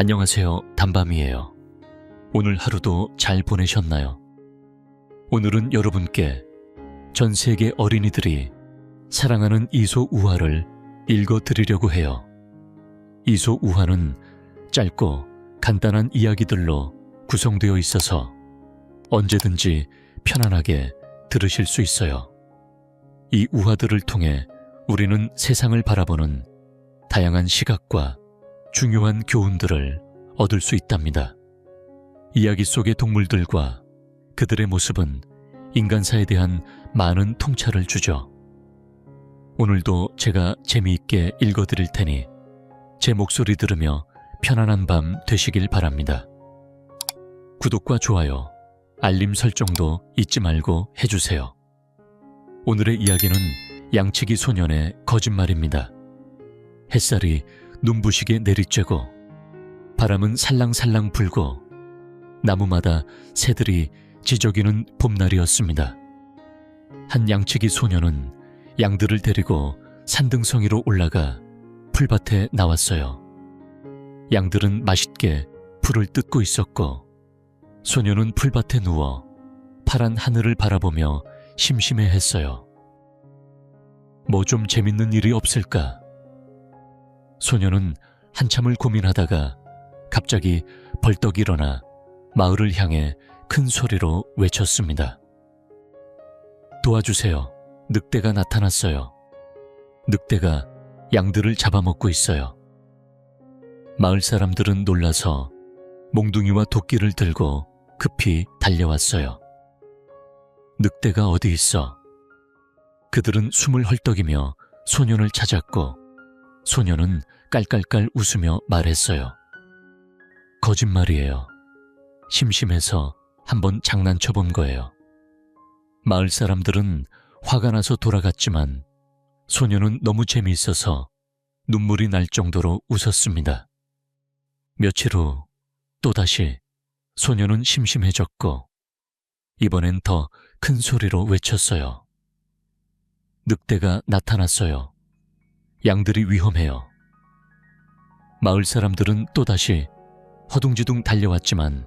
안녕하세요. 단밤이에요. 오늘 하루도 잘 보내셨나요? 오늘은 여러분께 전 세계 어린이들이 사랑하는 이솝 우화를 읽어드리려고 해요. 이솝 우화는 짧고 간단한 이야기들로 구성되어 있어서 언제든지 편안하게 들으실 수 있어요. 이 우화들을 통해 우리는 세상을 바라보는 다양한 시각과 중요한 교훈들을 얻을 수 있답니다. 이야기 속의 동물들과 그들의 모습은 인간사에 대한 많은 통찰을 주죠. 오늘도 제가 재미있게 읽어드릴 테니 제 목소리 들으며 편안한 밤 되시길 바랍니다. 구독과 좋아요, 알림 설정도 잊지 말고 해주세요. 오늘의 이야기는 양치기 소년의 거짓말입니다. 햇살이 눈부시게 내리쬐고 바람은 살랑살랑 불고 나무마다 새들이 지저귀는 봄날이었습니다. 한 양치기 소년은 양들을 데리고 산등성이로 올라가 풀밭에 나왔어요. 양들은 맛있게 풀을 뜯고 있었고 소년은 풀밭에 누워 파란 하늘을 바라보며 심심해했어요. 뭐 좀 재밌는 일이 없을까? 소년은 한참을 고민하다가 갑자기 벌떡 일어나 마을을 향해 큰 소리로 외쳤습니다. 도와주세요. 늑대가 나타났어요. 늑대가 양들을 잡아먹고 있어요. 마을 사람들은 놀라서 몽둥이와 도끼를 들고 급히 달려왔어요. 늑대가 어디 있어? 그들은 숨을 헐떡이며 소년을 찾았고 소년은 깔깔깔 웃으며 말했어요. 거짓말이에요. 심심해서 한번 장난쳐본 거예요. 마을 사람들은 화가 나서 돌아갔지만 소년은 너무 재미있어서 눈물이 날 정도로 웃었습니다. 며칠 후 또다시 소년은 심심해졌고 이번엔 더 큰 소리로 외쳤어요. 늑대가 나타났어요. 양들이 위험해요. 마을 사람들은 또다시 허둥지둥 달려왔지만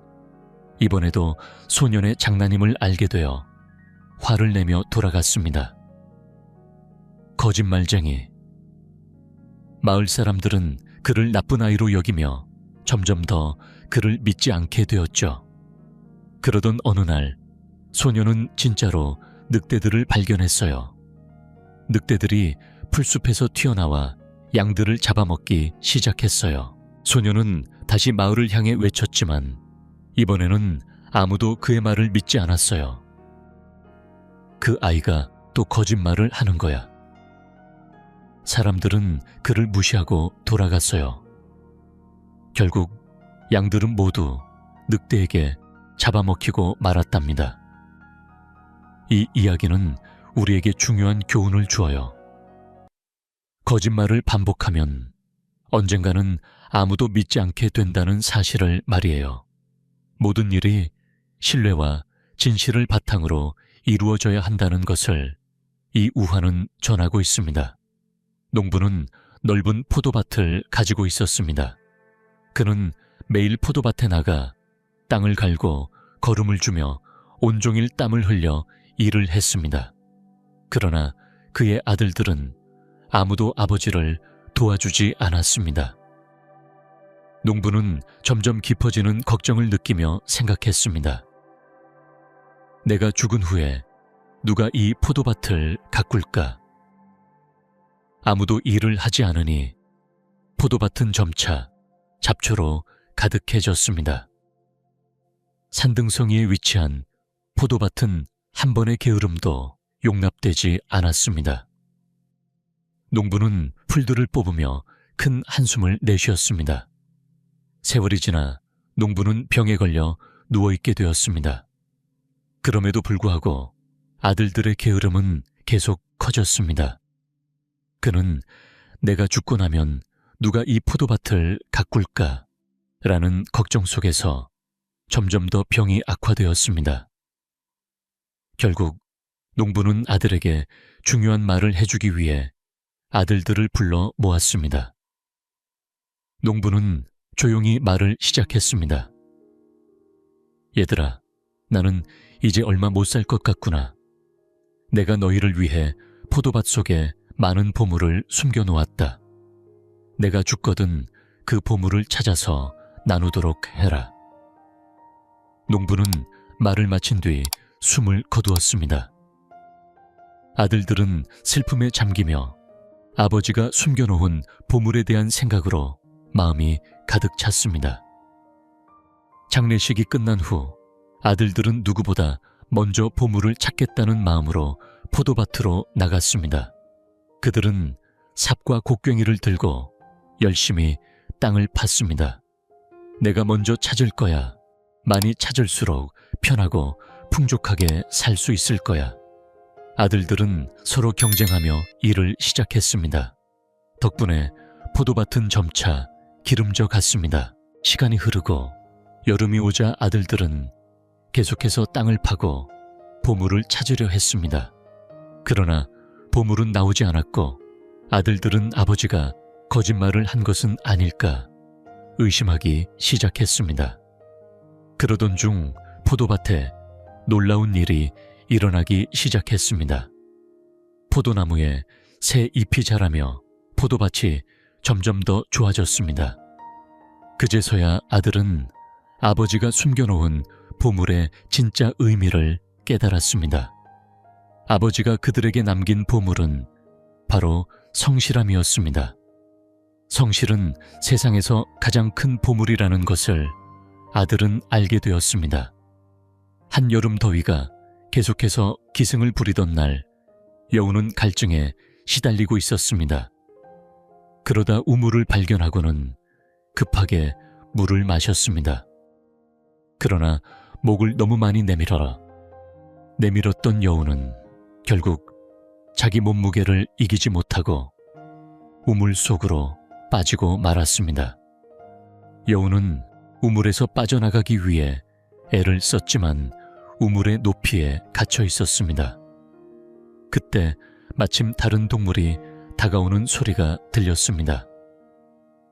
이번에도 소년의 장난임을 알게 되어 화를 내며 돌아갔습니다. 거짓말쟁이. 마을 사람들은 그를 나쁜 아이로 여기며 점점 더 그를 믿지 않게 되었죠. 그러던 어느 날 소년은 진짜로 늑대들을 발견했어요. 늑대들이 풀숲에서 튀어나와 양들을 잡아먹기 시작했어요. 소년은 다시 마을을 향해 외쳤지만 이번에는 아무도 그의 말을 믿지 않았어요. 그 아이가 또 거짓말을 하는 거야. 사람들은 그를 무시하고 돌아갔어요. 결국 양들은 모두 늑대에게 잡아먹히고 말았답니다. 이 이야기는 우리에게 중요한 교훈을 주어요. 거짓말을 반복하면 언젠가는 아무도 믿지 않게 된다는 사실을 말이에요. 모든 일이 신뢰와 진실을 바탕으로 이루어져야 한다는 것을 이 우화는 전하고 있습니다. 농부는 넓은 포도밭을 가지고 있었습니다. 그는 매일 포도밭에 나가 땅을 갈고 거름을 주며 온종일 땀을 흘려 일을 했습니다. 그러나 그의 아들들은 아무도 아버지를 도와주지 않았습니다. 농부는 점점 깊어지는 걱정을 느끼며 생각했습니다. 내가 죽은 후에 누가 이 포도밭을 가꿀까? 아무도 일을 하지 않으니 포도밭은 점차 잡초로 가득해졌습니다. 산등성이에 위치한 포도밭은 한 번의 게으름도 용납되지 않았습니다. 농부는 풀들을 뽑으며 큰 한숨을 내쉬었습니다. 세월이 지나 농부는 병에 걸려 누워있게 되었습니다. 그럼에도 불구하고 아들들의 게으름은 계속 커졌습니다. 그는 내가 죽고 나면 누가 이 포도밭을 가꿀까? 라는 걱정 속에서 점점 더 병이 악화되었습니다. 결국 농부는 아들에게 중요한 말을 해주기 위해 아들들을 불러 모았습니다. 농부는 조용히 말을 시작했습니다. 얘들아, 나는 이제 얼마 못 살 것 같구나. 내가 너희를 위해 포도밭 속에 많은 보물을 숨겨놓았다. 내가 죽거든 그 보물을 찾아서 나누도록 해라. 농부는 말을 마친 뒤 숨을 거두었습니다. 아들들은 슬픔에 잠기며 아버지가 숨겨놓은 보물에 대한 생각으로 마음이 가득 찼습니다. 장례식이 끝난 후 아들들은 누구보다 먼저 보물을 찾겠다는 마음으로 포도밭으로 나갔습니다. 그들은 삽과 곡괭이를 들고 열심히 땅을 팠습니다. 내가 먼저 찾을 거야. 많이 찾을수록 편하고 풍족하게 살 수 있을 거야. 아들들은 서로 경쟁하며 일을 시작했습니다. 덕분에 포도밭은 점차 기름져 갔습니다. 시간이 흐르고 여름이 오자 아들들은 계속해서 땅을 파고 보물을 찾으려 했습니다. 그러나 보물은 나오지 않았고 아들들은 아버지가 거짓말을 한 것은 아닐까 의심하기 시작했습니다. 그러던 중 포도밭에 놀라운 일이 일어나기 시작했습니다. 포도나무에 새 잎이 자라며 포도밭이 점점 더 좋아졌습니다. 그제서야 아들은 아버지가 숨겨놓은 보물의 진짜 의미를 깨달았습니다. 아버지가 그들에게 남긴 보물은 바로 성실함이었습니다. 성실은 세상에서 가장 큰 보물이라는 것을 아들은 알게 되었습니다. 한여름 더위가 계속해서 기승을 부리던 날, 여우는 갈증에 시달리고 있었습니다. 그러다 우물을 발견하고는 급하게 물을 마셨습니다. 그러나 목을 너무 많이 내밀었던 여우는 결국 자기 몸무게를 이기지 못하고 우물 속으로 빠지고 말았습니다. 여우는 우물에서 빠져나가기 위해 애를 썼지만 우물의 높이에 갇혀 있었습니다. 그때 마침 다른 동물이 다가오는 소리가 들렸습니다.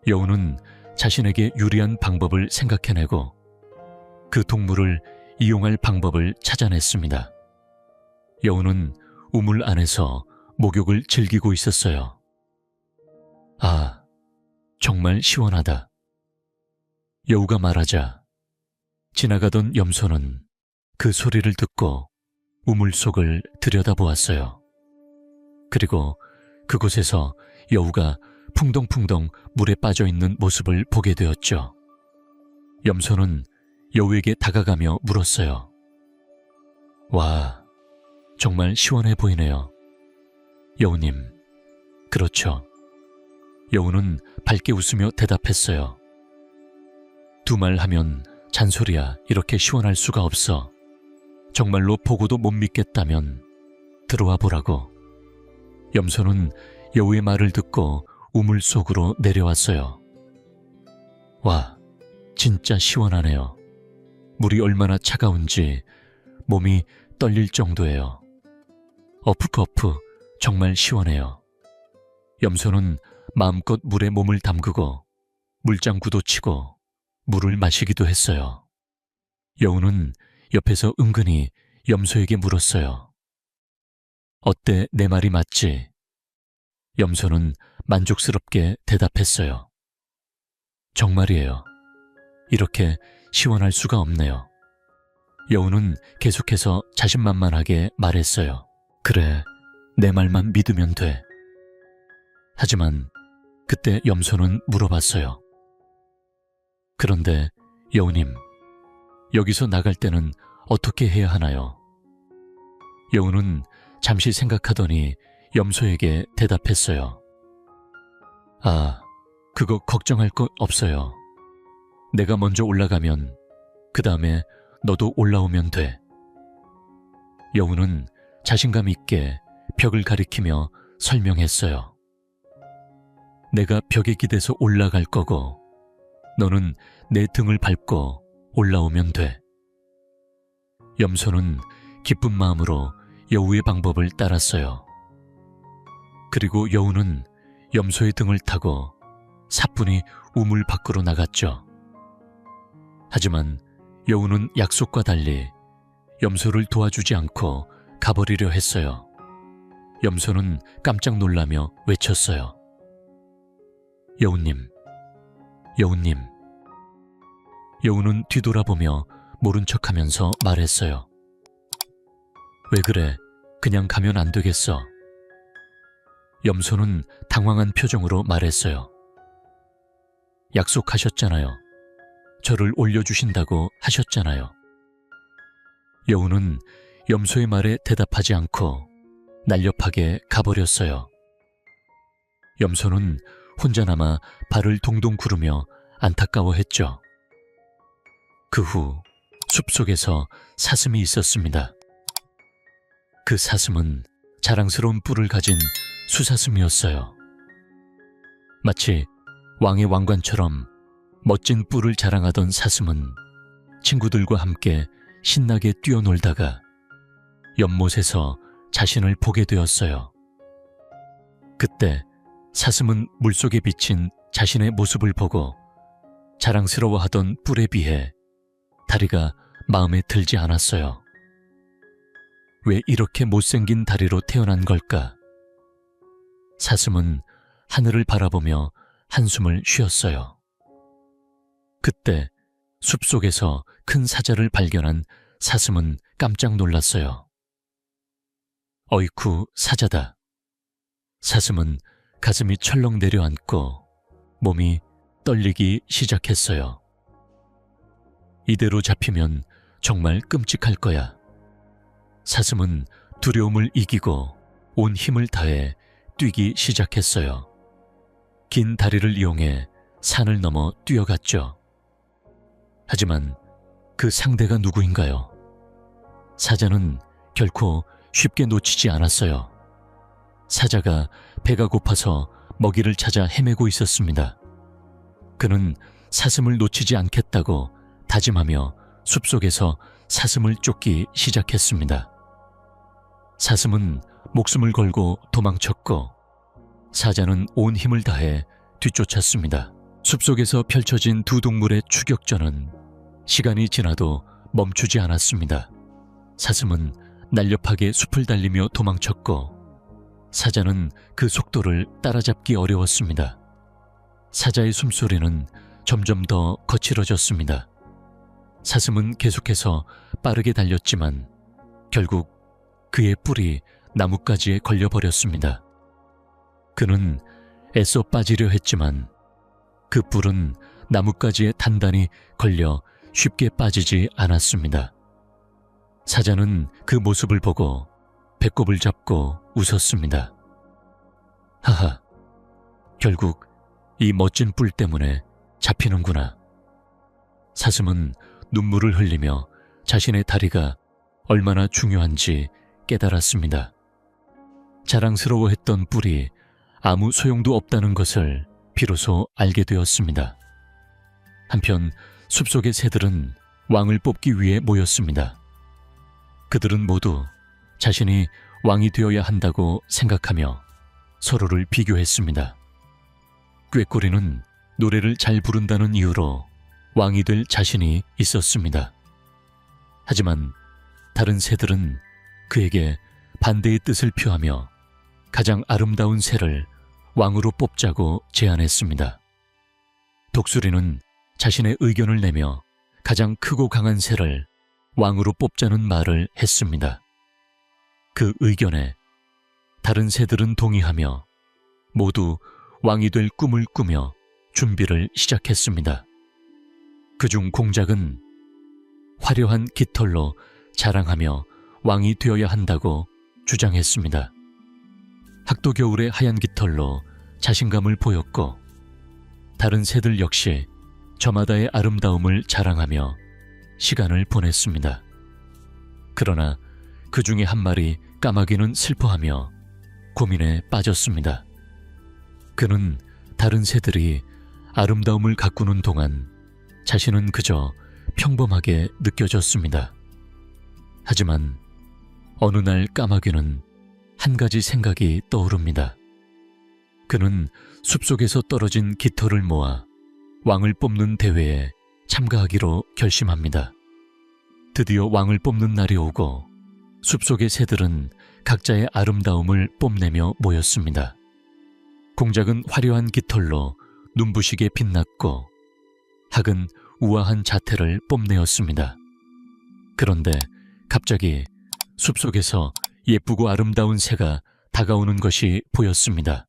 여우는 자신에게 유리한 방법을 생각해내고 그 동물을 이용할 방법을 찾아냈습니다. 여우는 우물 안에서 목욕을 즐기고 있었어요. 아, 정말 시원하다. 여우가 말하자 지나가던 염소는 그 소리를 듣고 우물 속을 들여다보았어요. 그리고 그곳에서 여우가 풍덩풍덩 물에 빠져있는 모습을 보게 되었죠. 염소는 여우에게 다가가며 물었어요. 와, 정말 시원해 보이네요. 여우님, 그렇죠. 여우는 밝게 웃으며 대답했어요. 두 말 하면 잔소리야. 이렇게 시원할 수가 없어. 정말로 보고도 못 믿겠다면 들어와 보라고. 염소는 여우의 말을 듣고 우물 속으로 내려왔어요. 와, 진짜 시원하네요. 물이 얼마나 차가운지 몸이 떨릴 정도예요. 어프커프 정말 시원해요. 염소는 마음껏 물에 몸을 담그고 물장구도 치고 물을 마시기도 했어요. 여우는 옆에서 은근히 염소에게 물었어요. 어때, 내 말이 맞지? 염소는 만족스럽게 대답했어요. 정말이에요. 이렇게 시원할 수가 없네요. 여우는 계속해서 자신만만하게 말했어요. 그래, 내 말만 믿으면 돼. 하지만 그때 염소는 물어봤어요. 그런데 여우님, 여기서 나갈 때는 어떻게 해야 하나요? 여우는 잠시 생각하더니 염소에게 대답했어요. 아, 그거 걱정할 것 없어요. 내가 먼저 올라가면 그 다음에 너도 올라오면 돼. 여우는 자신감 있게 벽을 가리키며 설명했어요. 내가 벽에 기대서 올라갈 거고 너는 내 등을 밟고 올라오면 돼. 염소는 기쁜 마음으로 여우의 방법을 따랐어요. 그리고 여우는 염소의 등을 타고 사뿐히 우물 밖으로 나갔죠. 하지만 여우는 약속과 달리 염소를 도와주지 않고 가버리려 했어요. 염소는 깜짝 놀라며 외쳤어요. 여우님, 여우님. 여우는 뒤돌아보며 모른 척하면서 말했어요. 왜 그래? 그냥 가면 안 되겠어. 염소는 당황한 표정으로 말했어요. 약속하셨잖아요. 저를 올려주신다고 하셨잖아요. 여우는 염소의 말에 대답하지 않고 날렵하게 가버렸어요. 염소는 혼자 남아 발을 동동 구르며 안타까워했죠. 그 후 숲속에서 사슴이 있었습니다. 그 사슴은 자랑스러운 뿔을 가진 수사슴이었어요. 마치 왕의 왕관처럼 멋진 뿔을 자랑하던 사슴은 친구들과 함께 신나게 뛰어놀다가 연못에서 자신을 보게 되었어요. 그때 사슴은 물속에 비친 자신의 모습을 보고 자랑스러워하던 뿔에 비해 다리가 마음에 들지 않았어요. 왜 이렇게 못생긴 다리로 태어난 걸까? 사슴은 하늘을 바라보며 한숨을 쉬었어요. 그때 숲속에서 큰 사자를 발견한 사슴은 깜짝 놀랐어요. 어이쿠, 사자다. 사슴은 가슴이 철렁 내려앉고 몸이 떨리기 시작했어요. 이대로 잡히면 정말 끔찍할 거야. 사슴은 두려움을 이기고 온 힘을 다해 뛰기 시작했어요. 긴 다리를 이용해 산을 넘어 뛰어갔죠. 하지만 그 상대가 누구인가요? 사자는 결코 쉽게 놓치지 않았어요. 사자가 배가 고파서 먹이를 찾아 헤매고 있었습니다. 그는 사슴을 놓치지 않겠다고 다짐하며 숲속에서 사슴을 쫓기 시작했습니다. 사슴은 목숨을 걸고 도망쳤고 사자는 온 힘을 다해 뒤쫓았습니다. 숲속에서 펼쳐진 두 동물의 추격전은 시간이 지나도 멈추지 않았습니다. 사슴은 날렵하게 숲을 달리며 도망쳤고 사자는 그 속도를 따라잡기 어려웠습니다. 사자의 숨소리는 점점 더 거칠어졌습니다. 사슴은 계속해서 빠르게 달렸지만 결국 그의 뿔이 나뭇가지에 걸려버렸습니다. 그는 애써 빠지려 했지만 그 뿔은 나뭇가지에 단단히 걸려 쉽게 빠지지 않았습니다. 사자는 그 모습을 보고 배꼽을 잡고 웃었습니다. 하하, 결국 이 멋진 뿔 때문에 잡히는구나. 사슴은 눈물을 흘리며 자신의 다리가 얼마나 중요한지 깨달았습니다. 자랑스러워했던 뿔이 아무 소용도 없다는 것을 비로소 알게 되었습니다. 한편 숲속의 새들은 왕을 뽑기 위해 모였습니다. 그들은 모두 자신이 왕이 되어야 한다고 생각하며 서로를 비교했습니다. 꾀꼬리는 노래를 잘 부른다는 이유로 왕이 될 자신이 있었습니다. 하지만 다른 새들은 그에게 반대의 뜻을 표하며 가장 아름다운 새를 왕으로 뽑자고 제안했습니다. 독수리는 자신의 의견을 내며 가장 크고 강한 새를 왕으로 뽑자는 말을 했습니다. 그 의견에 다른 새들은 동의하며 모두 왕이 될 꿈을 꾸며 준비를 시작했습니다. 그중 공작은 화려한 깃털로 자랑하며 왕이 되어야 한다고 주장했습니다. 학도겨울의 하얀 깃털로 자신감을 보였고 다른 새들 역시 저마다의 아름다움을 자랑하며 시간을 보냈습니다. 그러나 그 중에 한 마리 까마귀는 슬퍼하며 고민에 빠졌습니다. 그는 다른 새들이 아름다움을 가꾸는 동안 자신은 그저 평범하게 느껴졌습니다. 하지만 어느 날 까마귀는 한 가지 생각이 떠오릅니다. 그는 숲속에서 떨어진 깃털을 모아 왕을 뽑는 대회에 참가하기로 결심합니다. 드디어 왕을 뽑는 날이 오고 숲속의 새들은 각자의 아름다움을 뽐내며 모였습니다. 공작은 화려한 깃털로 눈부시게 빛났고 학은 우아한 자태를 뽐내었습니다. 그런데 갑자기 숲속에서 예쁘고 아름다운 새가 다가오는 것이 보였습니다.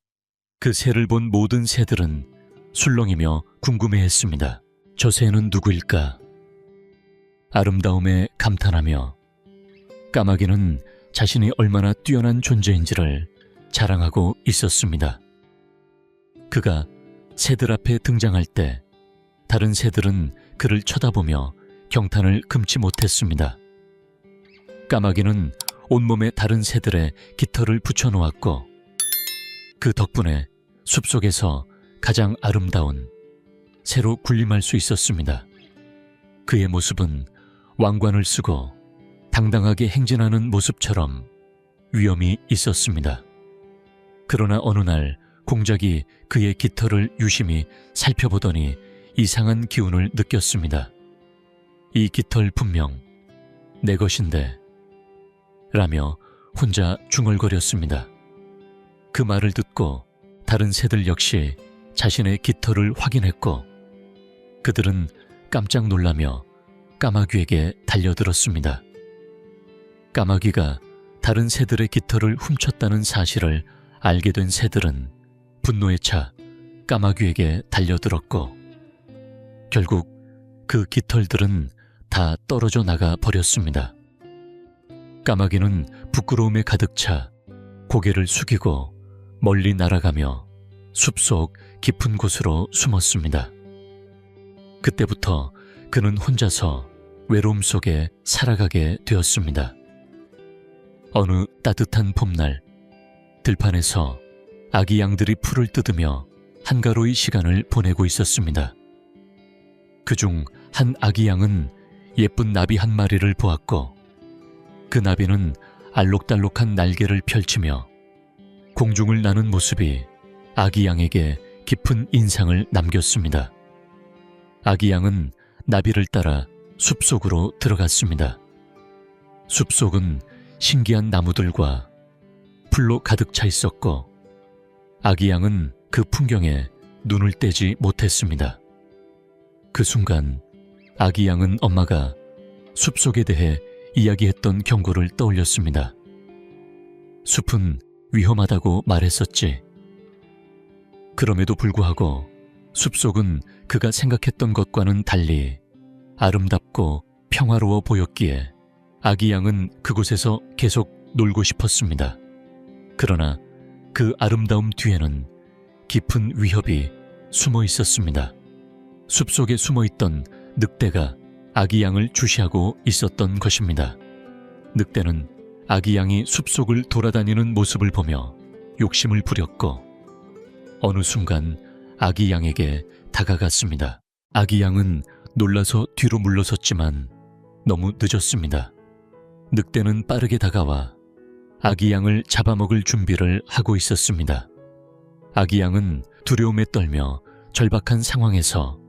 그 새를 본 모든 새들은 술렁이며 궁금해했습니다. 저 새는 누구일까? 아름다움에 감탄하며 까마귀는 자신이 얼마나 뛰어난 존재인지를 자랑하고 있었습니다. 그가 새들 앞에 등장할 때 다른 새들은 그를 쳐다보며 경탄을 금치 못했습니다. 까마귀는 온몸에 다른 새들의 깃털을 붙여놓았고 그 덕분에 숲속에서 가장 아름다운 새로 군림할 수 있었습니다. 그의 모습은 왕관을 쓰고 당당하게 행진하는 모습처럼 위엄이 있었습니다. 그러나 어느 날 공작이 그의 깃털을 유심히 살펴보더니 이상한 기운을 느꼈습니다. 이 깃털 분명 내 것인데 라며 혼자 중얼거렸습니다. 그 말을 듣고 다른 새들 역시 자신의 깃털을 확인했고 그들은 깜짝 놀라며 까마귀에게 달려들었습니다. 까마귀가 다른 새들의 깃털을 훔쳤다는 사실을 알게 된 새들은 분노에 차 까마귀에게 달려들었고 결국 그 깃털들은 다 떨어져 나가 버렸습니다. 까마귀는 부끄러움에 가득 차 고개를 숙이고 멀리 날아가며 숲속 깊은 곳으로 숨었습니다. 그때부터 그는 혼자서 외로움 속에 살아가게 되었습니다. 어느 따뜻한 봄날, 들판에서 아기 양들이 풀을 뜯으며 한가로이 시간을 보내고 있었습니다. 그중 한 아기 양은 예쁜 나비 한 마리를 보았고 그 나비는 알록달록한 날개를 펼치며 공중을 나는 모습이 아기 양에게 깊은 인상을 남겼습니다. 아기 양은 나비를 따라 숲속으로 들어갔습니다. 숲속은 신기한 나무들과 풀로 가득 차 있었고 아기 양은 그 풍경에 눈을 떼지 못했습니다. 그 순간 아기 양은 엄마가 숲속에 대해 이야기했던 경고를 떠올렸습니다. 숲은 위험하다고 말했었지. 그럼에도 불구하고 숲속은 그가 생각했던 것과는 달리 아름답고 평화로워 보였기에 아기 양은 그곳에서 계속 놀고 싶었습니다. 그러나 그 아름다움 뒤에는 깊은 위협이 숨어 있었습니다. 숲속에 숨어있던 늑대가 아기 양을 주시하고 있었던 것입니다. 늑대는 아기 양이 숲속을 돌아다니는 모습을 보며 욕심을 부렸고 어느 순간 아기 양에게 다가갔습니다. 아기 양은 놀라서 뒤로 물러섰지만 너무 늦었습니다. 늑대는 빠르게 다가와 아기 양을 잡아먹을 준비를 하고 있었습니다. 아기 양은 두려움에 떨며 절박한 상황에서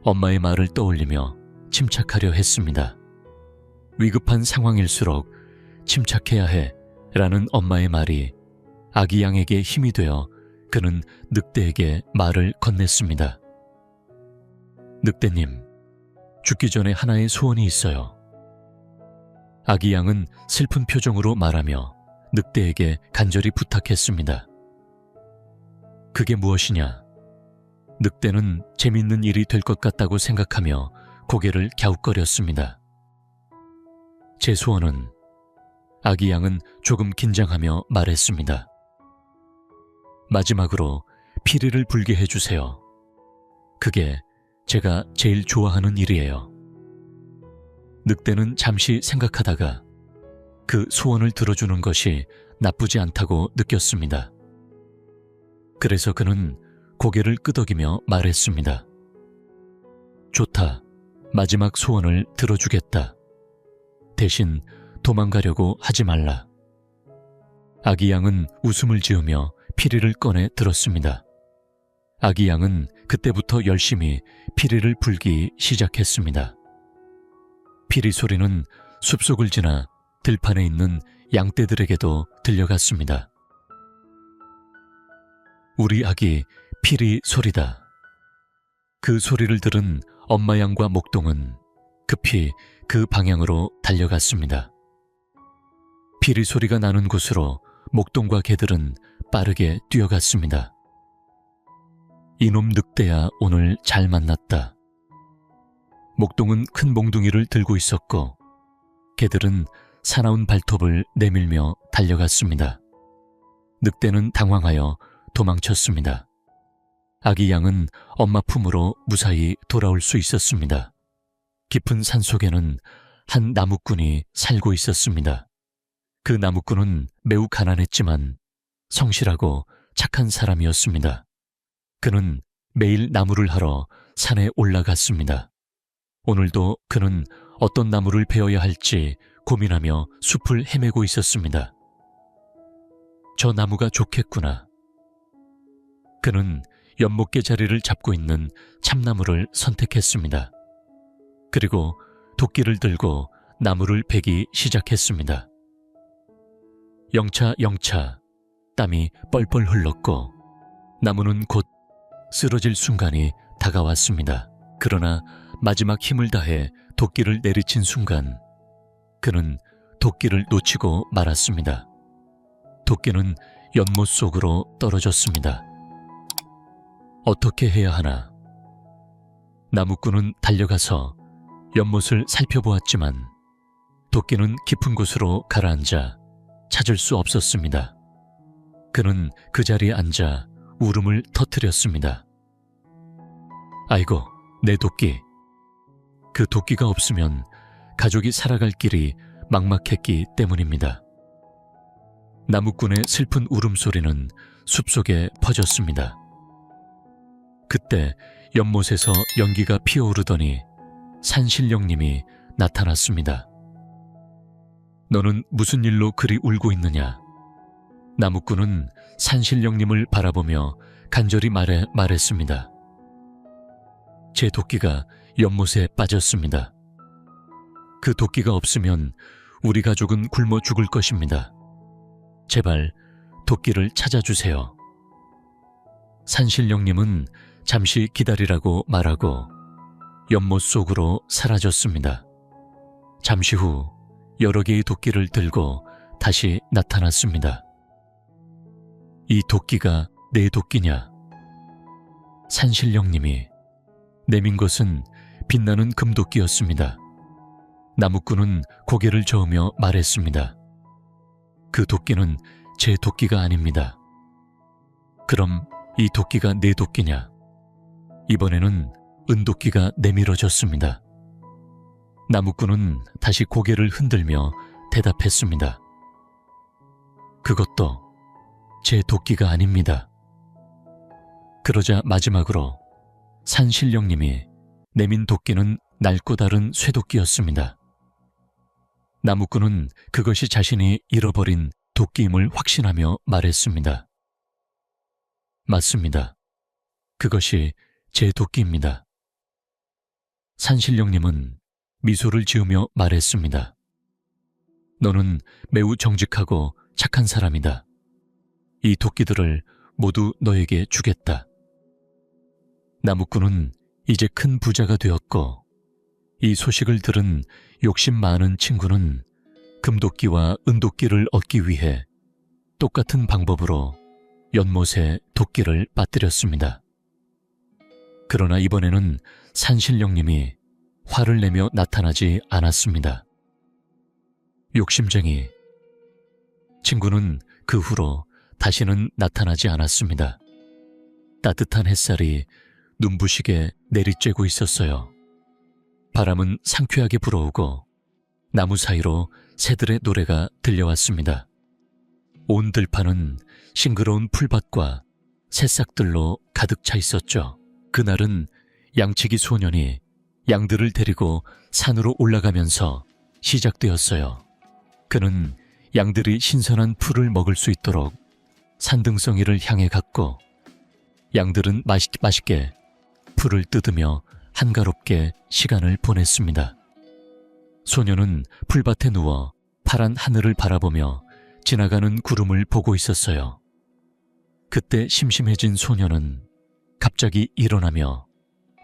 엄마의 말을 떠올리며 침착하려 했습니다. 위급한 상황일수록 침착해야 해 라는 엄마의 말이 아기 양에게 힘이 되어 그는 늑대에게 말을 건넸습니다. 늑대님, 죽기 전에 하나의 소원이 있어요. 아기 양은 슬픈 표정으로 말하며 늑대에게 간절히 부탁했습니다. 그게 무엇이냐? 늑대는 재밌는 일이 될 것 같다고 생각하며 고개를 갸웃거렸습니다. 제 소원은 아기 양은 조금 긴장하며 말했습니다. 마지막으로 피리를 불게 해주세요. 그게 제가 제일 좋아하는 일이에요. 늑대는 잠시 생각하다가 그 소원을 들어주는 것이 나쁘지 않다고 느꼈습니다. 그래서 그는 고개를 끄덕이며 말했습니다. 좋다. 마지막 소원을 들어주겠다. 대신 도망가려고 하지 말라. 아기 양은 웃음을 지으며 피리를 꺼내 들었습니다. 아기 양은 그때부터 열심히 피리를 불기 시작했습니다. 피리 소리는 숲속을 지나 들판에 있는 양떼들에게도 들려갔습니다. 우리 아기 피리 소리다. 그 소리를 들은 엄마 양과 목동은 급히 그 방향으로 달려갔습니다. 피리 소리가 나는 곳으로 목동과 개들은 빠르게 뛰어갔습니다. 이놈 늑대야 오늘 잘 만났다. 목동은 큰 몽둥이를 들고 있었고 개들은 사나운 발톱을 내밀며 달려갔습니다. 늑대는 당황하여 도망쳤습니다. 아기 양은 엄마 품으로 무사히 돌아올 수 있었습니다. 깊은 산속에는 한 나무꾼이 살고 있었습니다. 그 나무꾼은 매우 가난했지만 성실하고 착한 사람이었습니다. 그는 매일 나무를 하러 산에 올라갔습니다. 오늘도 그는 어떤 나무를 베어야 할지 고민하며 숲을 헤매고 있었습니다. 저 나무가 좋겠구나. 그는 연못개 자리를 잡고 있는 참나무를 선택했습니다. 그리고 도끼를 들고 나무를 베기 시작했습니다. 영차 땀이 뻘뻘 흘렀고 나무는 곧 쓰러질 순간이 다가왔습니다. 그러나 마지막 힘을 다해 도끼를 내리친 순간 그는 도끼를 놓치고 말았습니다. 도끼는 연못 속으로 떨어졌습니다. 어떻게 해야 하나? 나무꾼은 달려가서 연못을 살펴보았지만 도끼는 깊은 곳으로 가라앉아 찾을 수 없었습니다. 그는 그 자리에 앉아 울음을 터뜨렸습니다. 아이고, 내 도끼. 그 도끼가 없으면 가족이 살아갈 길이 막막했기 때문입니다. 나무꾼의 슬픈 울음소리는 숲속에 퍼졌습니다. 그때 연못에서 연기가 피어오르더니 산신령님이 나타났습니다. 너는 무슨 일로 그리 울고 있느냐? 나무꾼은 산신령님을 바라보며 간절히 말했습니다. 제 도끼가 연못에 빠졌습니다. 그 도끼가 없으면 우리 가족은 굶어 죽을 것입니다. 제발 도끼를 찾아주세요. 산신령님은 잠시 기다리라고 말하고 연못 속으로 사라졌습니다. 잠시 후 여러 개의 도끼를 들고 다시 나타났습니다. 이 도끼가 내 도끼냐? 산신령님이 내민 것은 빛나는 금도끼였습니다. 나무꾼은 고개를 저으며 말했습니다. 그 도끼는 제 도끼가 아닙니다. 그럼 이 도끼가 내 도끼냐? 이번에는 은도끼가 내밀어졌습니다. 나무꾼은 다시 고개를 흔들며 대답했습니다. 그것도 제 도끼가 아닙니다. 그러자 마지막으로 산신령님이 내민 도끼는 낡고 다른 쇠도끼였습니다. 나무꾼은 그것이 자신이 잃어버린 도끼임을 확신하며 말했습니다. 맞습니다. 그것이 제 도끼입니다. 산신령님은 미소를 지으며 말했습니다. 너는 매우 정직하고 착한 사람이다. 이 도끼들을 모두 너에게 주겠다. 나무꾼은 이제 큰 부자가 되었고 이 소식을 들은 욕심 많은 친구는 금도끼와 은도끼를 얻기 위해 똑같은 방법으로 연못에 도끼를 빠뜨렸습니다. 그러나 이번에는 산신령님이 화를 내며 나타나지 않았습니다. 욕심쟁이. 친구는 그 후로 다시는 나타나지 않았습니다. 따뜻한 햇살이 눈부시게 내리쬐고 있었어요. 바람은 상쾌하게 불어오고 나무 사이로 새들의 노래가 들려왔습니다. 온 들판은 싱그러운 풀밭과 새싹들로 가득 차 있었죠. 그날은 양치기 소년이 양들을 데리고 산으로 올라가면서 시작되었어요. 그는 양들이 신선한 풀을 먹을 수 있도록 산등성이를 향해 갔고 양들은 맛있게 풀을 뜯으며 한가롭게 시간을 보냈습니다. 소녀는 풀밭에 누워 파란 하늘을 바라보며 지나가는 구름을 보고 있었어요. 그때 심심해진 소녀는 갑자기 일어나며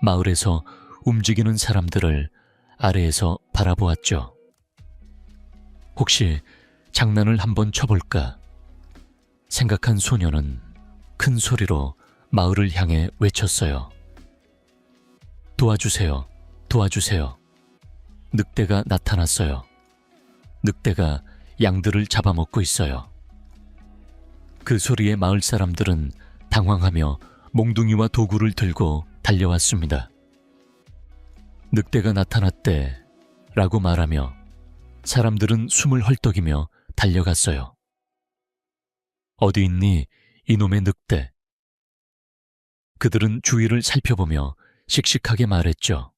마을에서 움직이는 사람들을 아래에서 바라보았죠. 혹시 장난을 한번 쳐볼까 생각한 소녀는 큰 소리로 마을을 향해 외쳤어요. 도와주세요, 도와주세요. 늑대가 나타났어요. 늑대가 양들을 잡아먹고 있어요. 그 소리에 마을 사람들은 당황하며 몽둥이와 도구를 들고 달려왔습니다. 늑대가 나타났대 라고 말하며 사람들은 숨을 헐떡이며 달려갔어요. 어디 있니 이놈의 늑대? 그들은 주위를 살펴보며 씩씩하게 말했죠.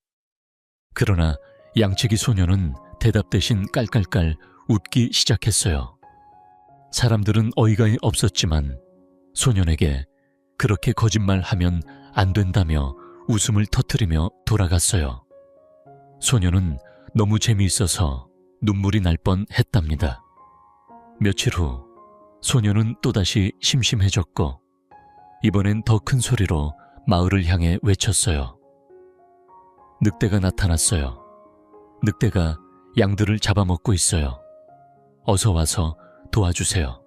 그러나 양치기 소녀는 대답 대신 깔깔깔 웃기 시작했어요. 사람들은 어이가 없었지만 소년에게 그렇게 거짓말하면 안 된다며 웃음을 터뜨리며 돌아갔어요. 소녀는 너무 재미있어서 눈물이 날 뻔했답니다. 며칠 후 소녀는 또다시 심심해졌고 이번엔 더 큰 소리로 마을을 향해 외쳤어요. 늑대가 나타났어요. 늑대가 양들을 잡아먹고 있어요. 어서 와서 도와주세요.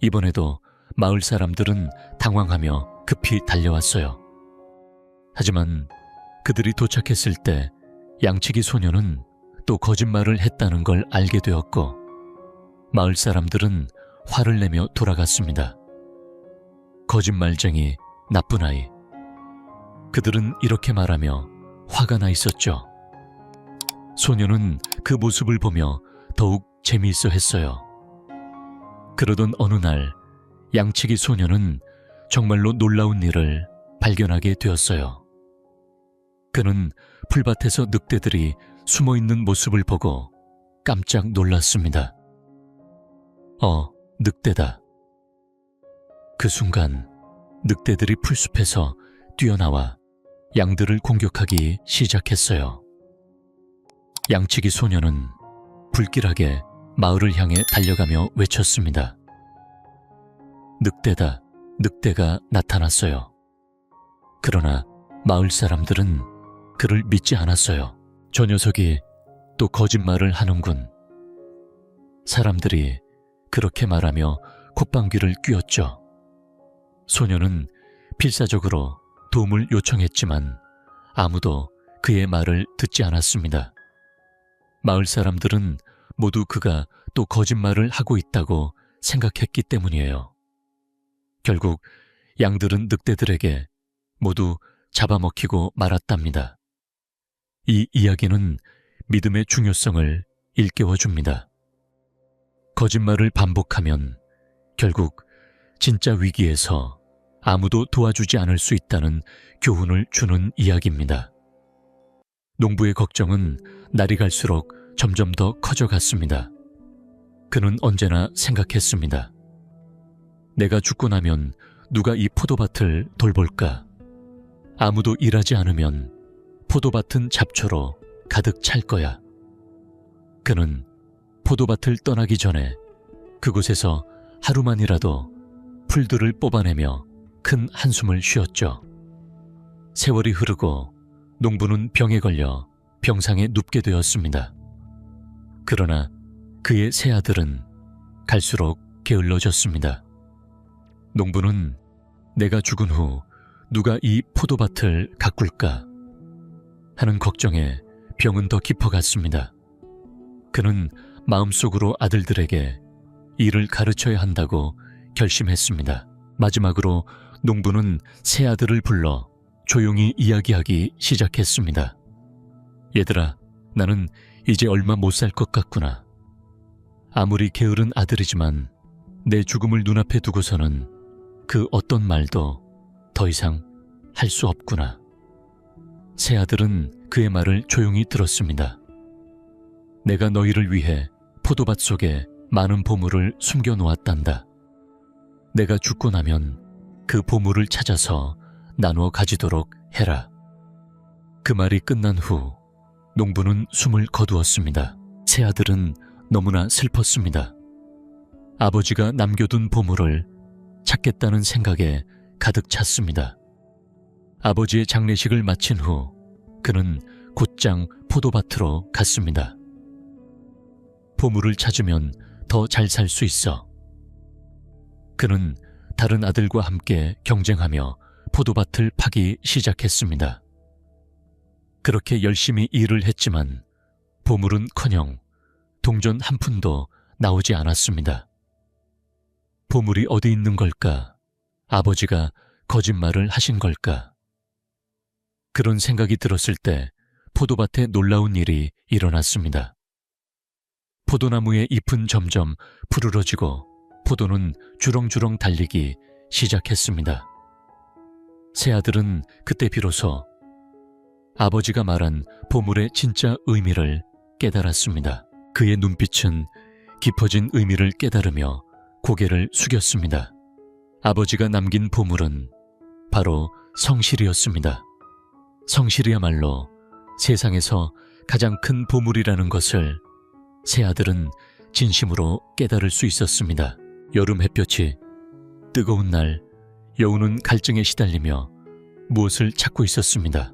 이번에도 마을 사람들은 당황하며 급히 달려왔어요. 하지만 그들이 도착했을 때 양치기 소녀는 또 거짓말을 했다는 걸 알게 되었고 마을 사람들은 화를 내며 돌아갔습니다. 거짓말쟁이, 나쁜 아이. 그들은 이렇게 말하며 화가 나 있었죠. 소녀는 그 모습을 보며 더욱 재미있어 했어요. 그러던 어느 날 양치기 소녀는 정말로 놀라운 일을 발견하게 되었어요. 그는 풀밭에서 늑대들이 숨어있는 모습을 보고 깜짝 놀랐습니다. 늑대다. 그 순간 늑대들이 풀숲에서 뛰어나와 양들을 공격하기 시작했어요. 양치기 소녀는 불길하게 마을을 향해 달려가며 외쳤습니다. 늑대다, 늑대가 나타났어요. 그러나 마을 사람들은 그를 믿지 않았어요. 저 녀석이 또 거짓말을 하는군. 사람들이 그렇게 말하며 콧방귀를 뀌었죠. 소녀는 필사적으로 도움을 요청했지만 아무도 그의 말을 듣지 않았습니다. 마을 사람들은 모두 그가 또 거짓말을 하고 있다고 생각했기 때문이에요. 결국 양들은 늑대들에게 모두 잡아먹히고 말았답니다. 이 이야기는 믿음의 중요성을 일깨워줍니다. 거짓말을 반복하면 결국 진짜 위기에서 아무도 도와주지 않을 수 있다는 교훈을 주는 이야기입니다. 농부의 걱정은 날이 갈수록 점점 더 커져갔습니다. 그는 언제나 생각했습니다. 내가 죽고 나면 누가 이 포도밭을 돌볼까? 아무도 일하지 않으면 포도밭은 잡초로 가득 찰 거야. 그는 포도밭을 떠나기 전에 그곳에서 하루만이라도 풀들을 뽑아내며 큰 한숨을 쉬었죠. 세월이 흐르고 농부는 병에 걸려 병상에 눕게 되었습니다. 그러나 그의 세 아들은 갈수록 게을러졌습니다. 농부는 내가 죽은 후 누가 이 포도밭을 가꿀까 하는 걱정에 병은 더 깊어갔습니다. 그는 마음속으로 아들들에게 일을 가르쳐야 한다고 결심했습니다. 마지막으로 농부는 세 아들을 불러 조용히 이야기하기 시작했습니다. 얘들아, 나는 이제 얼마 못 살 것 같구나. 아무리 게으른 아들이지만 내 죽음을 눈앞에 두고서는 그 어떤 말도 더 이상 할 수 없구나. 세 아들은 그의 말을 조용히 들었습니다. 내가 너희를 위해 포도밭 속에 많은 보물을 숨겨 놓았단다. 내가 죽고 나면 그 보물을 찾아서 나누어 가지도록 해라. 그 말이 끝난 후 농부는 숨을 거두었습니다. 새 아들은 너무나 슬펐습니다. 아버지가 남겨둔 보물을 찾겠다는 생각에 가득 찼습니다. 아버지의 장례식을 마친 후 그는 곧장 포도밭으로 갔습니다. 보물을 찾으면 더 잘 살 수 있어. 그는 다른 아들과 함께 경쟁하며 포도밭을 파기 시작했습니다. 그렇게 열심히 일을 했지만 보물은커녕 동전 한 푼도 나오지 않았습니다. 보물이 어디 있는 걸까? 아버지가 거짓말을 하신 걸까? 그런 생각이 들었을 때 포도밭에 놀라운 일이 일어났습니다. 포도나무의 잎은 점점 푸르러지고 포도는 주렁주렁 달리기 시작했습니다. 새아들은 그때 비로소 아버지가 말한 보물의 진짜 의미를 깨달았습니다. 그의 눈빛은 깊어진 의미를 깨달으며 고개를 숙였습니다. 아버지가 남긴 보물은 바로 성실이었습니다. 성실이야말로 세상에서 가장 큰 보물이라는 것을 새아들은 진심으로 깨달을 수 있었습니다. 여름 햇볕이 뜨거운 날, 여우는 갈증에 시달리며 무엇을 찾고 있었습니다.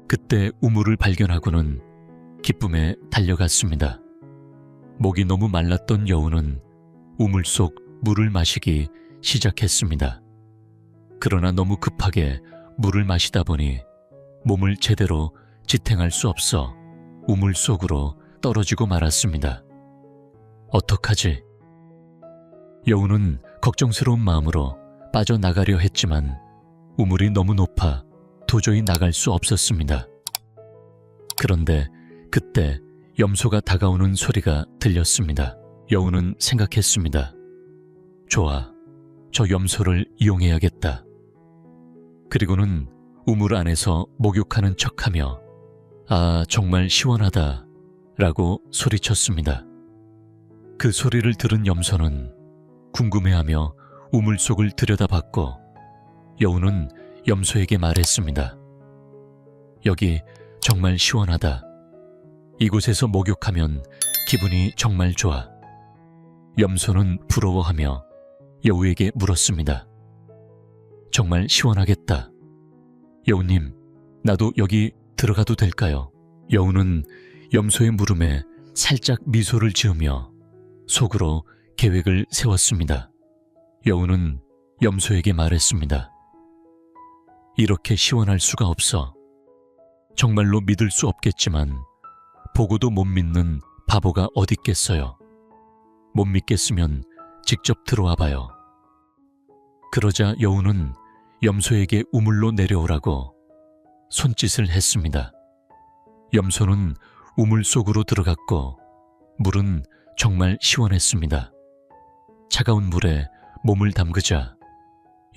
그때 우물을 발견하고는 기쁨에 달려갔습니다. 목이 너무 말랐던 여우는 우물 속 물을 마시기 시작했습니다. 그러나 너무 급하게 물을 마시다 보니 몸을 제대로 지탱할 수 없어 우물 속으로 떨어지고 말았습니다. 어떡하지? 여우는 걱정스러운 마음으로 빠져나가려 했지만 우물이 너무 높아 도저히 나갈 수 없었습니다. 그런데 그때 염소가 다가오는 소리가 들렸습니다. 여우는 생각했습니다. 좋아, 저 염소를 이용해야겠다. 그리고는 우물 안에서 목욕하는 척하며 아, 정말 시원하다 라고 소리쳤습니다. 그 소리를 들은 염소는 궁금해하며 우물 속을 들여다봤고 여우는 염소에게 말했습니다. 여기 정말 시원하다. 이곳에서 목욕하면 기분이 정말 좋아. 염소는 부러워하며 여우에게 물었습니다. 정말 시원하겠다. 여우님, 나도 여기 들어가도 될까요? 여우는 염소의 물음에 살짝 미소를 지으며 속으로 계획을 세웠습니다. 여우는 염소에게 말했습니다. 이렇게 시원할 수가 없어. 정말로 믿을 수 없겠지만 보고도 못 믿는 바보가 어디 있겠어요. 못 믿겠으면 직접 들어와 봐요. 그러자 여우는 염소에게 우물로 내려오라고 손짓을 했습니다. 염소는 우물 속으로 들어갔고 물은 정말 시원했습니다. 차가운 물에 몸을 담그자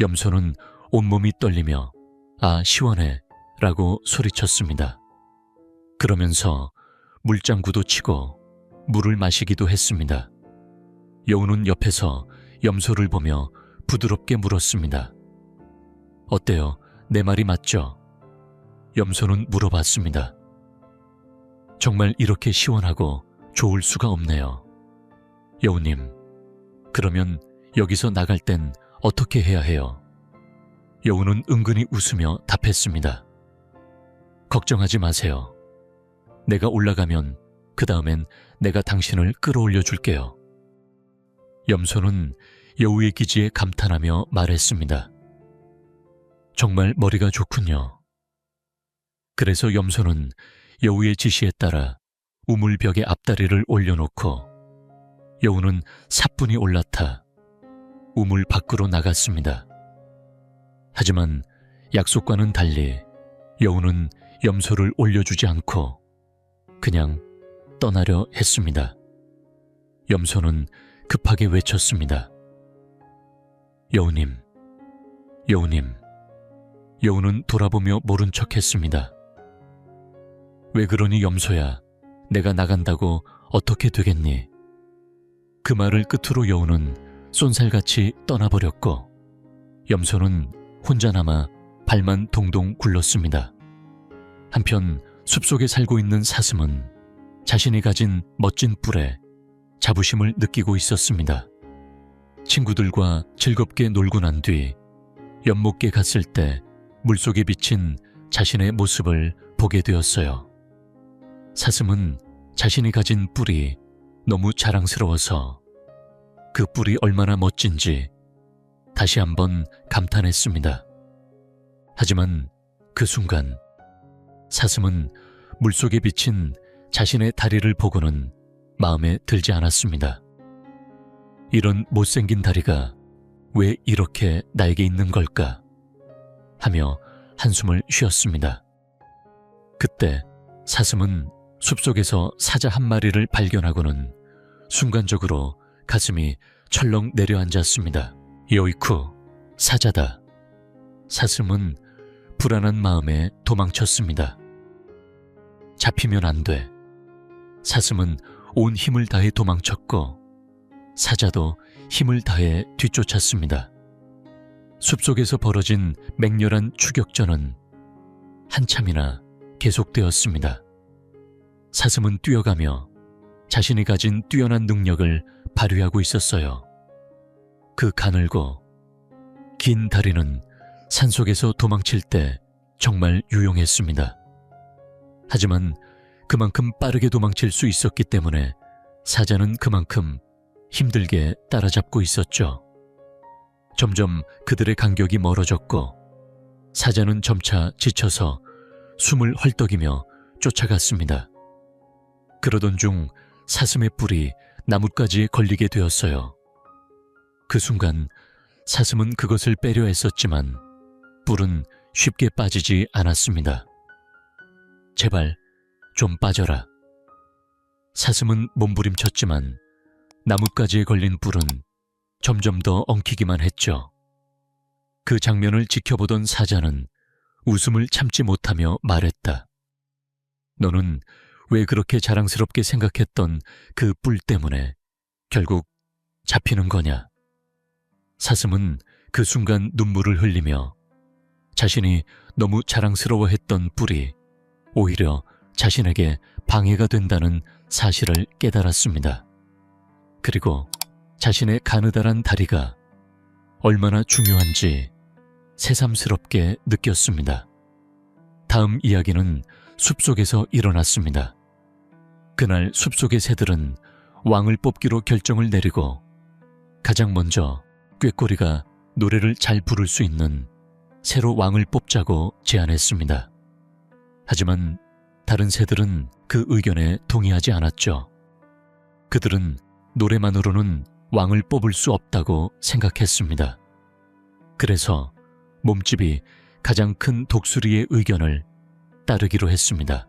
염소는 온몸이 떨리며 아, 시원해 라고 소리쳤습니다. 그러면서 물장구도 치고 물을 마시기도 했습니다. 여우는 옆에서 염소를 보며 부드럽게 물었습니다. 어때요? 내 말이 맞죠? 염소는 물어봤습니다. 정말 이렇게 시원하고 좋을 수가 없네요. 여우님, 그러면 여기서 나갈 땐 어떻게 해야 해요? 여우는 은근히 웃으며 답했습니다. 걱정하지 마세요. 내가 올라가면 그 다음엔 내가 당신을 끌어올려 줄게요. 염소는 여우의 기지에 감탄하며 말했습니다. 정말 머리가 좋군요. 그래서 염소는 여우의 지시에 따라 우물벽에 앞다리를 올려놓고 여우는 사뿐히 올라타 우물 밖으로 나갔습니다. 하지만 약속과는 달리 여우는 염소를 올려주지 않고 그냥 떠나려 했습니다. 염소는 급하게 외쳤습니다. 여우님, 여우님. 여우는 돌아보며 모른 척했습니다. 왜 그러니 염소야? 내가 나간다고 어떻게 되겠니? 그 말을 끝으로 여우는 쏜살같이 떠나버렸고 염소는 혼자 남아 발만 동동 굴렀습니다. 한편 숲속에 살고 있는 사슴은 자신이 가진 멋진 뿔에 자부심을 느끼고 있었습니다. 친구들과 즐겁게 놀고 난 뒤 연못께 갔을 때 물속에 비친 자신의 모습을 보게 되었어요. 사슴은 자신이 가진 뿔이 너무 자랑스러워서 그 뿔이 얼마나 멋진지 다시 한번 감탄했습니다. 하지만 그 순간 사슴은 물속에 비친 자신의 다리를 보고는 마음에 들지 않았습니다. 이런 못생긴 다리가 왜 이렇게 나에게 있는 걸까? 하며 한숨을 쉬었습니다. 그때 사슴은 숲속에서 사자 한 마리를 발견하고는 순간적으로 가슴이 철렁 내려앉았습니다. 요이쿠, 사자다. 사슴은 불안한 마음에 도망쳤습니다. 잡히면 안 돼. 사슴은 온 힘을 다해 도망쳤고 사자도 힘을 다해 뒤쫓았습니다. 숲속에서 벌어진 맹렬한 추격전은 한참이나 계속되었습니다. 사슴은 뛰어가며 자신이 가진 뛰어난 능력을 발휘하고 있었어요. 그 가늘고 긴 다리는 산속에서 도망칠 때 정말 유용했습니다. 하지만 그만큼 빠르게 도망칠 수 있었기 때문에 사자는 그만큼 힘들게 따라잡고 있었죠. 점점 그들의 간격이 멀어졌고 사자는 점차 지쳐서 숨을 헐떡이며 쫓아갔습니다. 그러던 중 사슴의 뿔이 나뭇가지에 걸리게 되었어요. 그 순간 사슴은 그것을 빼려 했었지만 뿔은 쉽게 빠지지 않았습니다. 제발 좀 빠져라. 사슴은 몸부림쳤지만 나뭇가지에 걸린 뿔은 점점 더 엉키기만 했죠. 그 장면을 지켜보던 사자는 웃음을 참지 못하며 말했다. 너는 왜 그렇게 자랑스럽게 생각했던 그 뿔 때문에 결국 잡히는 거냐? 사슴은 그 순간 눈물을 흘리며 자신이 너무 자랑스러워했던 뿔이 오히려 자신에게 방해가 된다는 사실을 깨달았습니다. 그리고 자신의 가느다란 다리가 얼마나 중요한지 새삼스럽게 느꼈습니다. 다음 이야기는 숲속에서 일어났습니다. 그날 숲속의 새들은 왕을 뽑기로 결정을 내리고 가장 먼저 꾀꼬리가 노래를 잘 부를 수 있는 새로 왕을 뽑자고 제안했습니다. 하지만 다른 새들은 그 의견에 동의하지 않았죠. 그들은 노래만으로는 왕을 뽑을 수 없다고 생각했습니다. 그래서 몸집이 가장 큰 독수리의 의견을 따르기로 했습니다.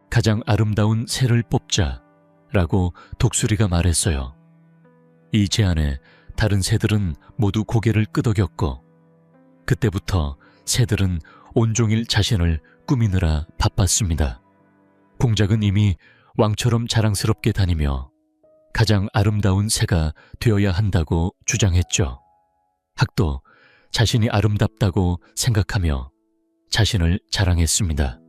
가장 아름다운 새를 뽑자라고 독수리가 말했어요. 이 제안에 다른 새들은 모두 고개를 끄덕였고 그때부터 새들은 온종일 자신을 꾸미느라 바빴습니다. 공작은 이미 왕처럼 자랑스럽게 다니며 가장 아름다운 새가 되어야 한다고 주장했죠. 학도 자신이 아름답다고 생각하며 자신을 자랑했습니다.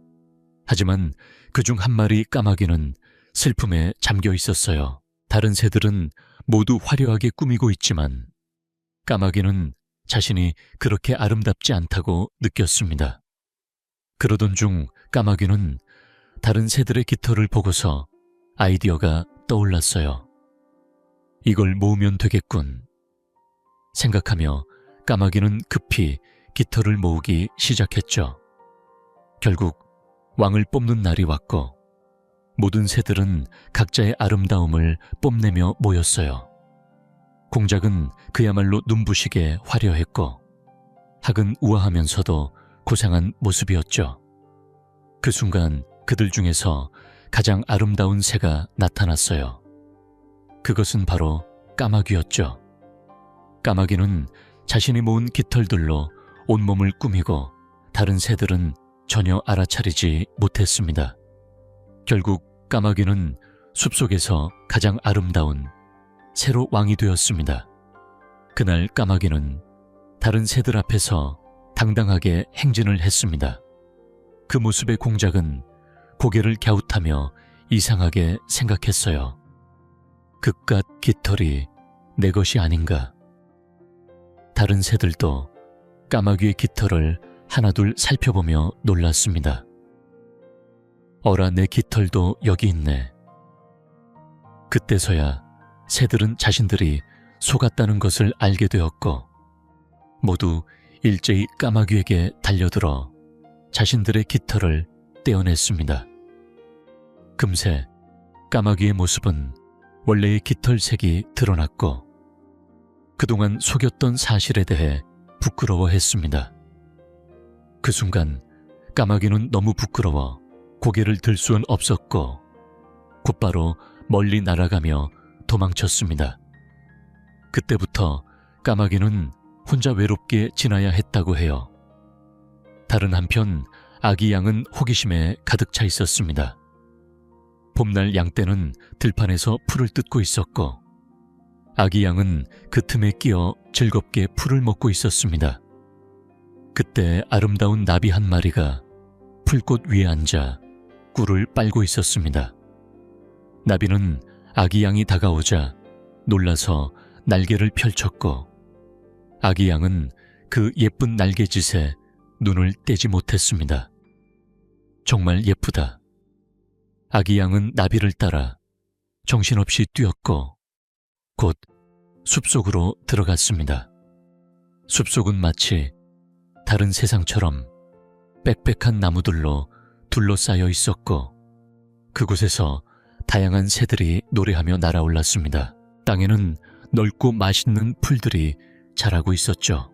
하지만 그중 한 마리 까마귀는 슬픔에 잠겨 있었어요. 다른 새들은 모두 화려하게 꾸미고 있지만 까마귀는 자신이 그렇게 아름답지 않다고 느꼈습니다. 그러던 중 까마귀는 다른 새들의 깃털을 보고서 아이디어가 떠올랐어요. 이걸 모으면 되겠군. 생각하며 까마귀는 급히 깃털을 모으기 시작했죠. 결국 왕을 뽑는 날이 왔고 모든 새들은 각자의 아름다움을 뽐내며 모였어요. 공작은 그야말로 눈부시게 화려했고 학은 우아하면서도 고상한 모습이었죠. 그 순간 그들 중에서 가장 아름다운 새가 나타났어요. 그것은 바로 까마귀였죠. 까마귀는 자신이 모은 깃털들로 온몸을 꾸미고 다른 새들은 전혀 알아차리지 못했습니다. 결국 까마귀는 숲속에서 가장 아름다운 새로 왕이 되었습니다. 그날 까마귀는 다른 새들 앞에서 당당하게 행진을 했습니다. 그 모습의 공작은 고개를 갸웃하며 이상하게 생각했어요. 그깟 깃털이 내 것이 아닌가. 다른 새들도 까마귀의 깃털을 하나둘 살펴보며 놀랐습니다. 어라, 내 깃털도 여기 있네. 그때서야 새들은 자신들이 속았다는 것을 알게 되었고 모두 일제히 까마귀에게 달려들어 자신들의 깃털을 떼어냈습니다. 금세 까마귀의 모습은 원래의 깃털색이 드러났고 그동안 속였던 사실에 대해 부끄러워했습니다. 그 순간 까마귀는 너무 부끄러워 고개를 들 수는 없었고 곧바로 멀리 날아가며 도망쳤습니다. 그때부터 까마귀는 혼자 외롭게 지나야 했다고 해요. 다른 한편 아기 양은 호기심에 가득 차 있었습니다. 봄날 양떼는 들판에서 풀을 뜯고 있었고 아기 양은 그 틈에 끼어 즐겁게 풀을 먹고 있었습니다. 그때 아름다운 나비 한 마리가 풀꽃 위에 앉아 꿀을 빨고 있었습니다. 나비는 아기 양이 다가오자 놀라서 날개를 펼쳤고 아기 양은 그 예쁜 날개짓에 눈을 떼지 못했습니다. 정말 예쁘다. 아기 양은 나비를 따라 정신없이 뛰었고 곧 숲속으로 들어갔습니다. 숲속은 마치 다른 세상처럼 빽빽한 나무들로 둘러싸여 있었고 그곳에서 다양한 새들이 노래하며 날아올랐습니다. 땅에는 넓고 맛있는 풀들이 자라고 있었죠.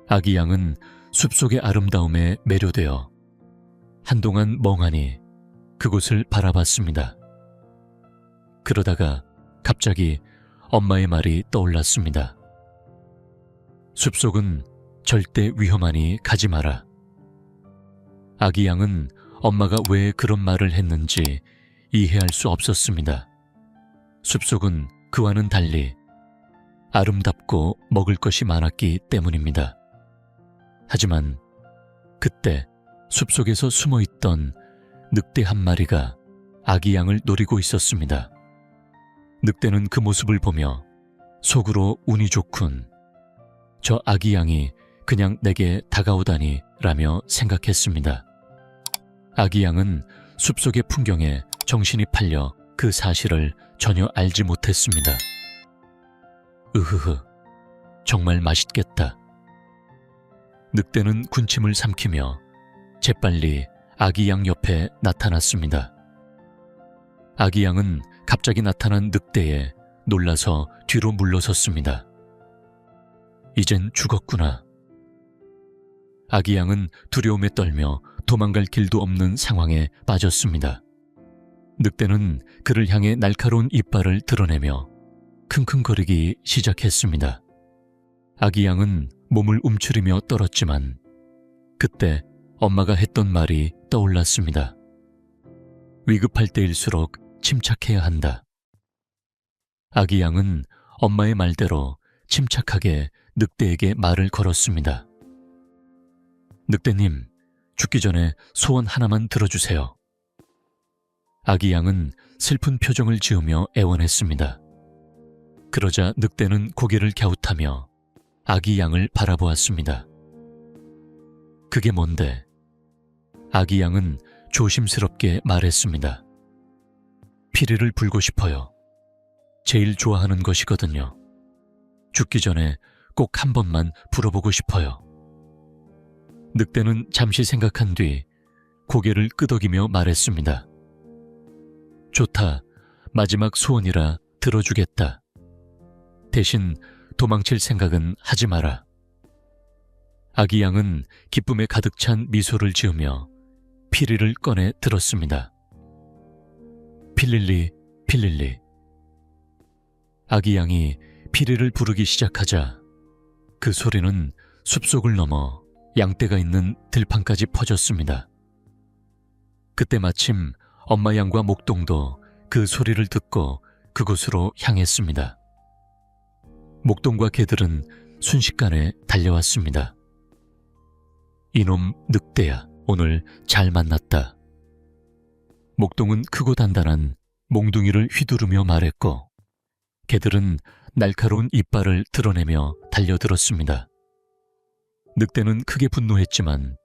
아기 양은 숲속의 아름다움에 매료되어 한동안 멍하니 그곳을 바라봤습니다. 그러다가 갑자기 엄마의 말이 떠올랐습니다. 숲속은 절대 위험하니 가지 마라. 아기 양은 엄마가 왜 그런 말을 했는지 이해할 수 없었습니다. 숲속은 그와는 달리 아름답고 먹을 것이 많았기 때문입니다. 하지만 그때 숲속에서 숨어있던 늑대 한 마리가 아기 양을 노리고 있었습니다. 늑대는 그 모습을 보며 속으로 운이 좋군. 저 아기 양이 그냥 내게 다가오다니 라며 생각했습니다. 아기 양은 숲속의 풍경에 정신이 팔려 그 사실을 전혀 알지 못했습니다. 으흐흐, 정말 맛있겠다. 늑대는 군침을 삼키며 재빨리 아기 양 옆에 나타났습니다. 아기 양은 갑자기 나타난 늑대에 놀라서 뒤로 물러섰습니다. 이젠 죽었구나. 아기 양은 두려움에 떨며 도망갈 길도 없는 상황에 빠졌습니다. 늑대는 그를 향해 날카로운 이빨을 드러내며 킁킁거리기 시작했습니다. 아기 양은 몸을 움츠리며 떨었지만 그때 엄마가 했던 말이 떠올랐습니다. 위급할 때일수록 침착해야 한다. 아기 양은 엄마의 말대로 침착하게 늑대에게 말을 걸었습니다. 늑대님, 죽기 전에 소원 하나만 들어주세요. 아기 양은 슬픈 표정을 지으며 애원했습니다. 그러자 늑대는 고개를 갸웃하며 아기 양을 바라보았습니다. 그게 뭔데? 아기 양은 조심스럽게 말했습니다. 피리를 불고 싶어요. 제일 좋아하는 것이거든요. 죽기 전에 꼭 한 번만 불어보고 싶어요. 늑대는 잠시 생각한 뒤 고개를 끄덕이며 말했습니다. 좋다. 마지막 소원이라 들어주겠다. 대신 도망칠 생각은 하지 마라. 아기 양은 기쁨에 가득 찬 미소를 지으며 피리를 꺼내 들었습니다. 필릴리, 필릴리. 아기 양이 피리를 부르기 시작하자 그 소리는 숲속을 넘어 양떼가 있는 들판까지 퍼졌습니다. 그때 마침 엄마 양과 목동도 그 소리를 듣고 그곳으로 향했습니다. 목동과 개들은 순식간에 달려왔습니다. 이놈 늑대야, 오늘 잘 만났다. 목동은 크고 단단한 몽둥이를 휘두르며 말했고, 개들은 날카로운 이빨을 드러내며 달려들었습니다. 늑대는 크게 분노했지만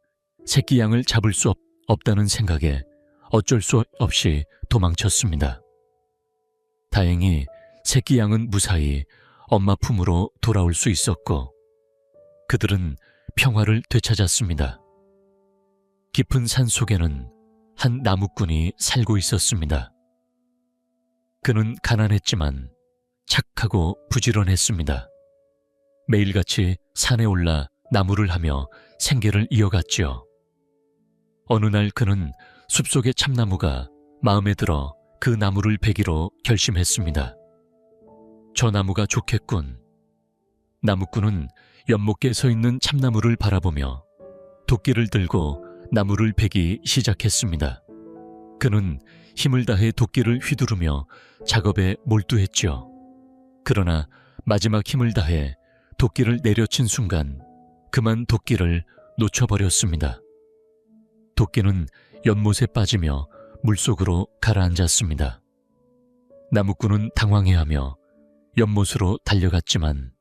새끼 양을 잡을 수 없다는 생각에 어쩔 수 없이 도망쳤습니다. 다행히 새끼 양은 무사히 엄마 품으로 돌아올 수 있었고, 그들은 평화를 되찾았습니다. 깊은 산 속에는 한 나무꾼이 살고 있었습니다. 그는 가난했지만 착하고 부지런했습니다. 매일같이 산에 올라 나무를 하며 생계를 이어갔지요. 어느 날 그는 숲속의 참나무가 마음에 들어 그 나무를 베기로 결심했습니다. 저 나무가 좋겠군. 나무꾼은 연못께 서 있는 참나무를 바라보며 도끼를 들고 나무를 베기 시작했습니다. 그는 힘을 다해 도끼를 휘두르며 작업에 몰두했지요. 그러나 마지막 힘을 다해 도끼를 내려친 순간 그만 도끼를 놓쳐버렸습니다. 도끼는 연못에 빠지며 물속으로 가라앉았습니다. 나무꾼은 당황해하며 연못으로 달려갔지만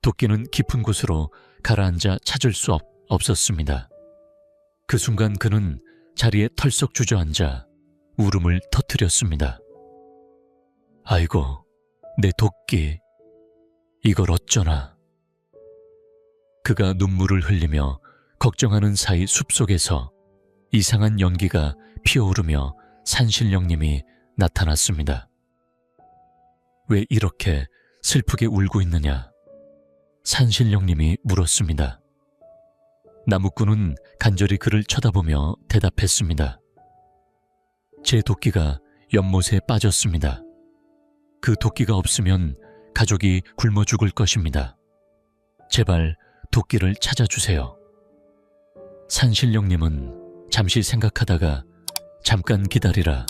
도끼는 깊은 곳으로 가라앉아 찾을 수 없었습니다. 그 순간 그는 자리에 털썩 주저앉아 울음을 터뜨렸습니다. 아이고, 내 도끼, 이걸 어쩌나. 그가 눈물을 흘리며 걱정하는 사이 숲속에서 이상한 연기가 피어오르며 산신령님이 나타났습니다. 왜 이렇게 슬프게 울고 있느냐? 산신령님이 물었습니다. 나무꾼은 간절히 그를 쳐다보며 대답했습니다. 제 도끼가 연못에 빠졌습니다. 그 도끼가 없으면 가족이 굶어 죽을 것입니다. 제발 도끼를 찾아주세요. 산신령님은 잠시 생각하다가 잠깐 기다리라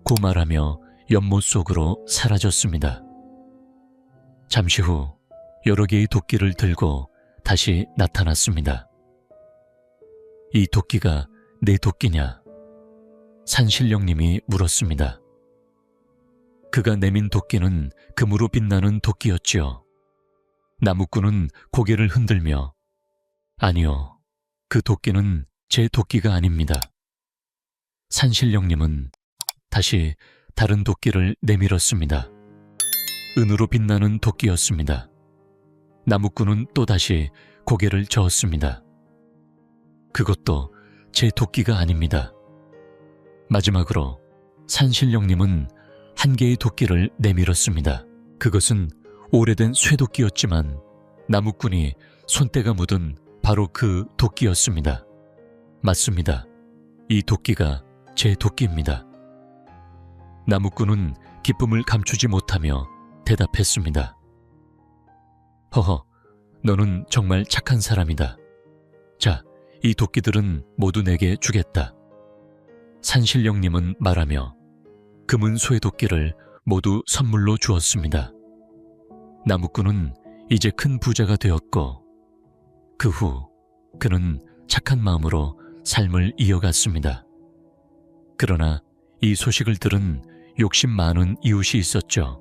고 말하며 연못 속으로 사라졌습니다. 잠시 후 여러 개의 도끼를 들고 다시 나타났습니다. 이 도끼가 내 도끼냐? 산신령님이 물었습니다. 그가 내민 도끼는 금으로 빛나는 도끼였지요. 나무꾼은 고개를 흔들며 아니요, 그 도끼는 제 도끼가 아닙니다. 산신령님은 다시 다른 도끼를 내밀었습니다. 은으로 빛나는 도끼였습니다. 나무꾼은 또다시 고개를 저었습니다. 그것도 제 도끼가 아닙니다. 마지막으로 산신령님은 한 개의 도끼를 내밀었습니다. 그것은 오래된 쇠도끼였지만 나무꾼이 손때가 묻은 바로 그 도끼였습니다. 맞습니다. 이 도끼가 제 도끼입니다. 나무꾼은 기쁨을 감추지 못하며 대답했습니다. 허허, 너는 정말 착한 사람이다. 자, 이 도끼들은 모두 내게 주겠다. 산신령님은 말하며 금은 소의 도끼를 모두 선물로 주었습니다. 나무꾼은 이제 큰 부자가 되었고 그 후 그는 착한 마음으로 삶을 이어갔습니다. 그러나 이 소식을 들은 욕심 많은 이웃이 있었죠.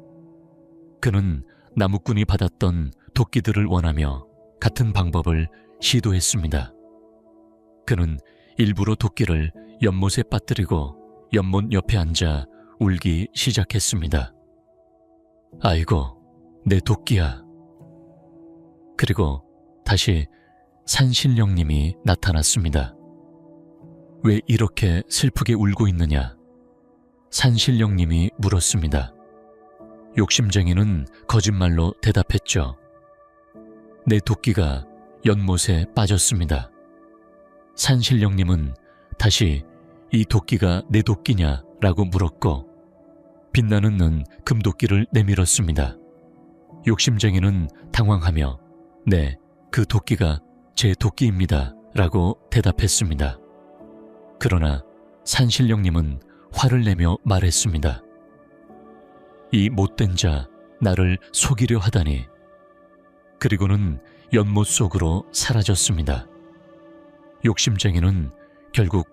그는 나무꾼이 받았던 도끼들을 원하며 같은 방법을 시도했습니다. 그는 일부러 도끼를 연못에 빠뜨리고 연못 옆에 앉아 울기 시작했습니다. 아이고, 내 도끼야. 그리고 다시 산신령님이 나타났습니다. 왜 이렇게 슬프게 울고 있느냐? 산신령님이 물었습니다. 욕심쟁이는 거짓말로 대답했죠. 내 도끼가 연못에 빠졌습니다. 산신령님은 다시 이 도끼가 내 도끼냐? 라고 물었고 빛나는 눈 금도끼를 내밀었습니다. 욕심쟁이는 당황하며 네, 그 도끼가 제 도끼입니다. 라고 대답했습니다. 그러나 산신령님은 화를 내며 말했습니다. 이 못된 자 나를 속이려 하다니. 그리고는 연못 속으로 사라졌습니다. 욕심쟁이는 결국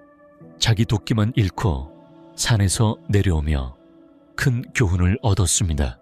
자기 도끼만 잃고 산에서 내려오며 큰 교훈을 얻었습니다.